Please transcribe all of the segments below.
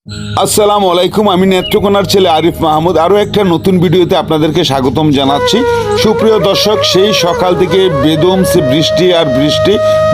আসসালামু আলাইকুম। আমি নেত্রকোনার ছেলে আরিফ মাহমুদ আরও একটা নতুন ভিডিওতে আপনাদেরকে স্বাগতম জানাচ্ছি। সুপ্রিয় দর্শক, সেই সকাল থেকে বেদম বৃষ্টি আর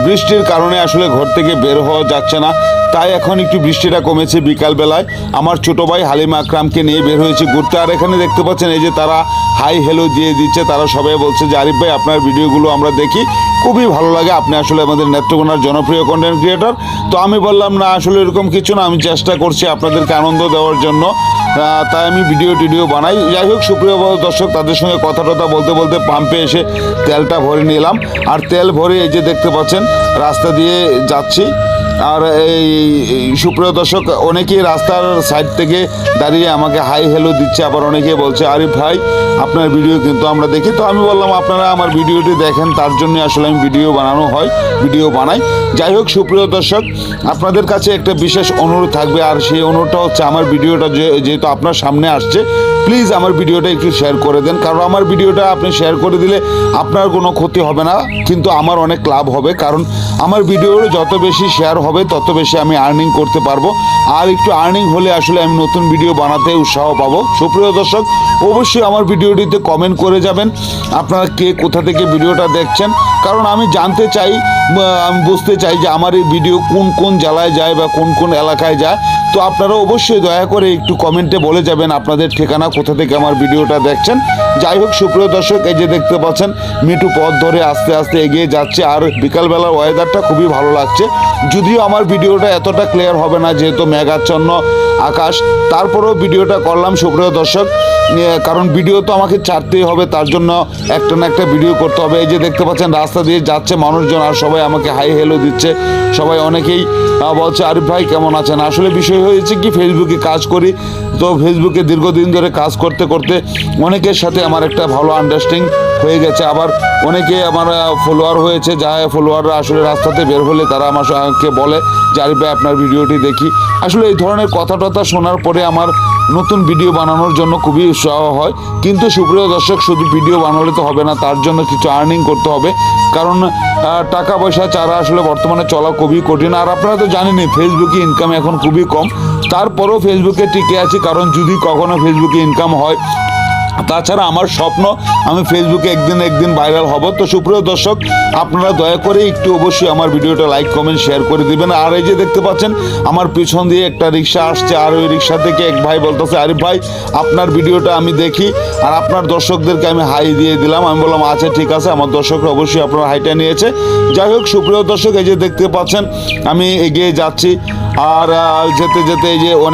বৃষ্টির কারণে আসলে ঘর থেকে বের হওয়া যাচ্ছে না। তাই এখন একটু বৃষ্টিটা কমেছে। বিকালবেলায় আমার ছোট ভাই হালিম আকরামকে নিয়ে বের হয়েছে ঘুরতে। আর এখানে দেখতে পাচ্ছেন এই যে তারা হাই হ্যালো দিয়ে দিচ্ছে। তারা সবাই বলছে যে আরিফ ভাই আপনার ভিডিওগুলো আমরা দেখি, খুবই ভালো লাগে, আপনি আসলে আমাদের নেত্রকোনার জনপ্রিয় কন্টেন্ট ক্রিয়েটর। তো আমি বললাম না, আসলে এরকম কিছু না, আমি চেষ্টা করছি আপনাদেরকে আনন্দ দেওয়ার জন্য, তাই আমি ভিডিও বানাই। যাই হোক, সুপ্রিয় দর্শক, তাদের সঙ্গে কথা বলতে বলতে পাম্পে এসে তেলটা ভরে নিলাম। আর তেল ভরে এই যে দেখতে পাচ্ছেন রাস্তা দিয়ে যাচ্ছি। আর এই সুপ্রিয় দর্শক, অনেকেই রাস্তার সাইড থেকে দাঁড়িয়ে আমাকে হাই হ্যালো দিচ্ছে, আবার অনেকে বলছে আরিফ ভাই আপনার ভিডিও কিন্তু আমরা দেখি। তো আমি বললাম আপনারা আমার ভিডিওটি দেখেন, তার জন্য আসলে আমি ভিডিও বানাই। যাই হোক সুপ্রিয় দর্শক, আপনাদের কাছে একটা বিশেষ অনুরোধ থাকবে, আর সেই অনুরোধটা হচ্ছে আমার ভিডিওটা যেহেতু আপনার সামনে আসছে, প্লিজ আমার ভিডিওটা একটু শেয়ার করে দেন। কারণ আমার ভিডিওটা আপনি শেয়ার করে দিলে আপনার কোনো ক্ষতি হবে না, কিন্তু আমার অনেক লাভ হবে। কারণ আমার ভিডিওর যত বেশি শেয়ার হবে তত বেশি আমি আর্নিং করতে পারবো। আর একটু আর্নিং হলে আসলে আমি নতুন ভিডিও বানাতে উৎসাহ পাবো। সুপ্রিয় দর্শক, অবশ্যই আমার ভিডিওটিতে কমেন্ট করে যাবেন আপনারা কে কোথা থেকে ভিডিওটা দেখছেন। কারণ আমি জানতে চাই, আমি বুঝতে চাই যে আমার এই ভিডিও কোন কোন জেলায় যায় বা কোন কোন এলাকায় যায়। তো আপনারা অবশ্যই দয়া করে একটু কমেন্টে বলে যাবেন আপনাদের ঠিকানা, কোথা থেকে আমার ভিডিওটা দেখছেন। যাই হোক সুপ্রিয় দর্শক, এই যে দেখতে পাচ্ছেন মিঠু পথ ধরে আস্তে আস্তে এগিয়ে যাচ্ছে। আর বিকালবেলার ওয়েদারটা খুবই ভালো লাগছে। যদিও আমার ভিডিওটা এতটা ক্লিয়ার হবে না, যেহেতু মেঘাচ্ছন্ন আকাশ, তারপরেও ভিডিওটা করলাম সুপ্রিয় দর্শক। কারণ ভিডিও তো আমাকে ছাড়তেই হবে, তার জন্য একটা না একটা ভিডিও করতে হবে। এই যে দেখতে পাচ্ছেন রাস্তা দিয়ে যাচ্ছে মানুষজন, আর সবাই আমাকে হাই হ্যালো দিচ্ছে। সবাই অনেকেই বলছে আরিফ ভাই কেমন আছেন। আসলে বিষয় হয়েছে কি, ফেসবুকে কাজ করি, তো ফেসবুকে দীর্ঘদিন ধরে কাজ করতে করতে অনেকের সাথে আমার একটা ভালো আন্ডারস্ট্যান্ডিং হয়ে গেছে। আবার অনেকে আমার ফলোয়ার হয়েছে, যা ফলোয়াররা আসলে রাস্তাতে বের হলে তারা আমাকে বলে যে আরিফ ভাই আপনার ভিডিওটি দেখি। আসলে এই ধরনের কথা শোনার পরে আমার নতুন ভিডিও বানানোর জন্য খুবই উৎসাহ হয়। কিন্তু সুপ্রিয় দর্শক, শুধু ভিডিও বানালে তো হবে না, তার জন্য কিছু আর্নিং করতে হবে। কারণ টাকা পয়সা ছাড়া আসলে বর্তমানে চলা খুবই কঠিন। আর আপনারা তো জানেনই ফেসবুকে ইনকাম এখন খুবই কম, তারপরেও ফেসবুকে টিকে আছি, কারণ যদি কখনো ফেসবুকে ইনকাম হয়। তাছাড়া আমার স্বপ্ন আমি ফেসবুকে একদিন ভাইরাল হব। তো সুপ্রিয় দর্শক, আপনারা দয়া করে একটু অবশ্যই আমার ভিডিওটা লাইক কমেন্ট শেয়ার করে দিবেন। আর এই যে দেখতে পাচ্ছেন আমার পিছন দিয়ে একটা রিক্সা আসছে, আর ওই রিক্সা থেকে এক ভাই বলতেছে আরিফ ভাই আপনার ভিডিওটা আমি দেখি, আর আপনার দর্শকদেরকে আমি হাই দিয়ে দিলাম। আমি বললাম আচ্ছা ঠিক আছে, আমার দর্শকরা অবশ্যই আপনার হাইটা নিয়েছে। যাই হোক সুপ্রিয় দর্শক, এই যে দেখতে পাচ্ছেন আমি এগিয়ে যাচ্ছি। আর যেতে যেতে এই যে অনেক